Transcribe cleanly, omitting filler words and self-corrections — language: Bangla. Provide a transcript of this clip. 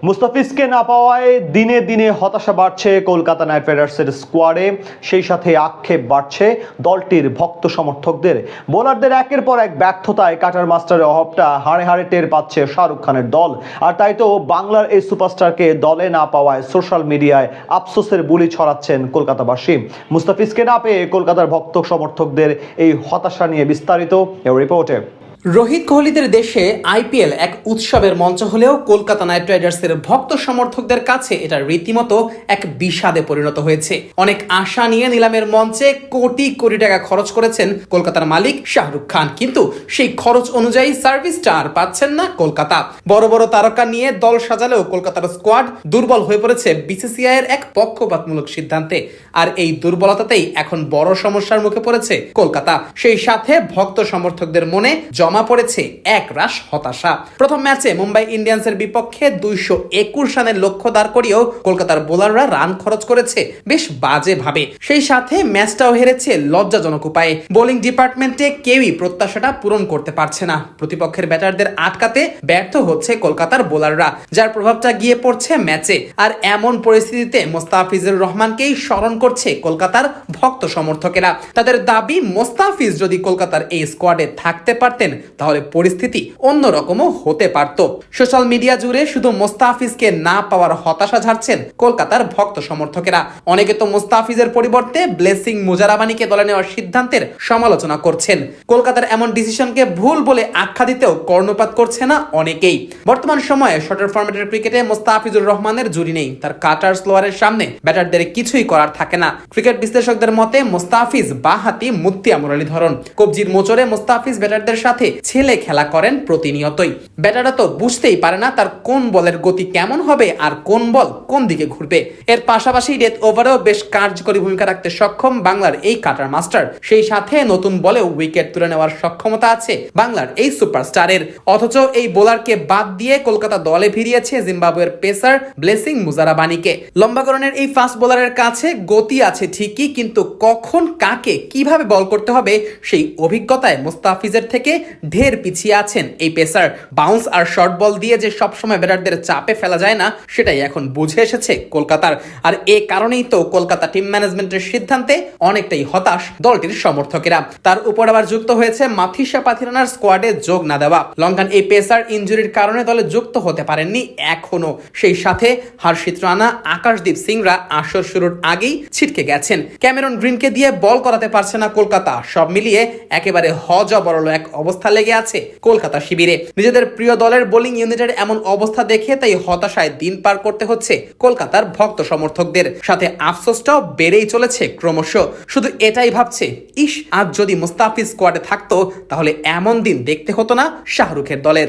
মুস্তাফিজকে না পাওয়ায় দিনে দিনে হতাশা বাড়ছে কলকাতা নাইট রাইডার্সের স্কোয়াডে। সেই সাথে আক্ষেপ বাড়ছে দলটির ভক্ত সমর্থকদের। বোলারদের একের পর এক ব্যর্থতায় কাটার মাস্টারের অভাবটা হাড়ে হাড়ে টের পাচ্ছে শাহরুখ খানের দল। আর তাই তো বাংলার এই সুপারস্টারকে দলে না পাওয়ায় সোশ্যাল মিডিয়ায় আফসোসের বুলি ছড়াচ্ছেন কলকাতাবাসী। মুস্তাফিজকে না পেয়ে কলকাতার ভক্ত সমর্থকদের এই হতাশা নিয়ে বিস্তারিত এই রিপোর্টে। রোহিত কোহলিদের দেশে আইপিএল এক উৎসবের মঞ্চ হলেও কলকাতা নাইট রাইডার্সের ভক্ত সমর্থকদের কাছে এটা রীতিমতো এক বিষাদে পরিণত হয়েছে। অনেক আশা নিয়ে নিলামের মঞ্চে কোটি কোটি টাকা খরচ করেছেন কলকাতার মালিক শাহরুখ খান, কিন্তু সেই খরচ অনুযায়ী সার্ভিসটা আর পাচ্ছেন না কলকাতা। বড় বড় তারকা নিয়ে দল সাজালেও কলকাতার স্কোয়াড দুর্বল হয়ে পড়েছে বিসিসিআই এর এক পক্ষপাতমূলক সিদ্ধান্তে। আর এই দুর্বলতাতেই এখন বড় সমস্যার মুখে পড়েছে কলকাতা। সেই সাথে ভক্ত সমর্থকদের মনে জমা পড়েছে এক রাশ হতাশা। প্রথম ম্যাচে মুম্বাই ইন্ডিয়ান্সের বিপক্ষে 221 রানের লক্ষ্য দাঁড় করিয়েও কলকাতার বোলাররা রান খরচ করেছে বেশ বাজে ভাবে। সেই সাথে ম্যাচটাও হেরেছে লজ্জাজনক উপায়ে। বোলিং ডিপার্টমেন্টে কেউই প্রত্যাশাটা পূরণ করতে পারছে না। প্রতিপক্ষের ব্যাটারদের আটকাতে ব্যর্থ হচ্ছে কলকাতার বোলাররা, যার প্রভাবটা গিয়ে পড়ছে ম্যাচে। আর এমন পরিস্থিতিতে মোস্তাফিজুর রহমানকেই স্মরণ করছে কলকাতার ভক্ত সমর্থকেরা। তাদের দাবি, মোস্তাফিজ যদি কলকাতার এই স্কোয়াডে থাকতে পারতেন তাহলে পরিস্থিতি অন্যরকমও হতে পারত। সোশ্যাল মিডিয়া জুড়ে শুধু মোস্তাফিজকে না পাওয়ার হতাশা ঝাড়ছেন কলকাতার ভক্ত সমর্থকেরা। অনেকে তো মোস্তাফিজের পরিবর্তে ব্লেসিং মুজারাবানিকে দলে নেওয়ার সিদ্ধান্তের সমালোচনা করছেন। কলকাতার এমন ডিসিশনকে ভুল বলে আখ্যা দিতেও কর্ণপাত করছে না অনেকেই। বর্তমান সময়ে শর্টার ফরম্যাটের ক্রিকেটে মোস্তাফিজুর রহমানের জুড়ি নেই। তার কাটার স্লোয়ারের সামনে ব্যাটারদের কিছুই করার থাকে না। ক্রিকেট বিশ্লেষকদের মতে মোস্তাফিজ বাঁহাতি মুতিয়া মুরলীধরন। কবজির মোচড়ে মোস্তাফিজ ব্যাটারদের সাথে ছেলে খেলা করেন প্রতিনিয়তই। ব্যাটাররা তো বুঝতেই পারে না তার কোন বলের গতি কেমন হবে আর কোন বল কোন দিকে ঘুরবে। এর পাশাপাশি ডেথ ওভারেও বেশ কার্যকরী ভূমিকা রাখতে সক্ষম বাংলার এই কাটার মাস্টার। সেই সাথে নতুন বলেও উইকেট তুলে নেওয়ার সক্ষমতা আছে বাংলার এই সুপারস্টারের। অথচ এই বোলারকে বাদ দিয়ে কলকাতা দলে ভিড়িয়েছে জিম্বাবুয়ের পেসার ব্লেসিং মুজারাবানিকে। লম্বাকরণের এই ফাস্ট বোলারের কাছে গতি আছে ঠিকই, কিন্তু কখন কাকে কিভাবে বল করতে হবে সেই অভিজ্ঞতায় মোস্তাফিজের থেকে ঢের পিছিয়ে আছেন এই পেসার। বাউন্স আর শর্ট বল দিয়ে যে সবসময় ব্যাটারদের চাপে ফেলা যায় না, সেটাই এখন বুঝে এসেছে কলকাতার। আর এ কারণেই তো কলকাতা টিম ম্যানেজমেন্টের সিদ্ধান্তে অনেকটাই হতাশ দলটির সমর্থকেরা। তার উপর আবার যুক্ত হয়েছে মাথিসা পাথিরানার স্কোয়াডে যোগ না দেওয়া। লঙ্কান এই পেসার ইনজুরির কারণে দলে যুক্ত হতে পারেননি এখনো। সেই সাথে হর্ষিত রানা, আকাশদীপ সিংরা আসর শুরুর আগেই ছিটকে গেছেন। ক্যামেরন গ্রিনকে দিয়ে বল করাতে পারছে না কলকাতা। সব মিলিয়ে একেবারে হজবরল এক অবস্থা লেগে আছে কলকাতা শিবিরে। নিজেদের প্রিয় দলের বোলিং ইউনিটের এমন অবস্থা দেখে তাই হতাশায় দিন পার করতে হচ্ছে কলকাতার ভক্ত সমর্থকদের। সাথে আফসোসটাও বেড়েই চলেছে ক্রমশ। শুধু এটাই ভাবছে, ইস, আজ যদি মুস্তাফিজ স্কোয়াডে থাকতো তাহলে এমন দিন দেখতে হতো না শাহরুখের দলের।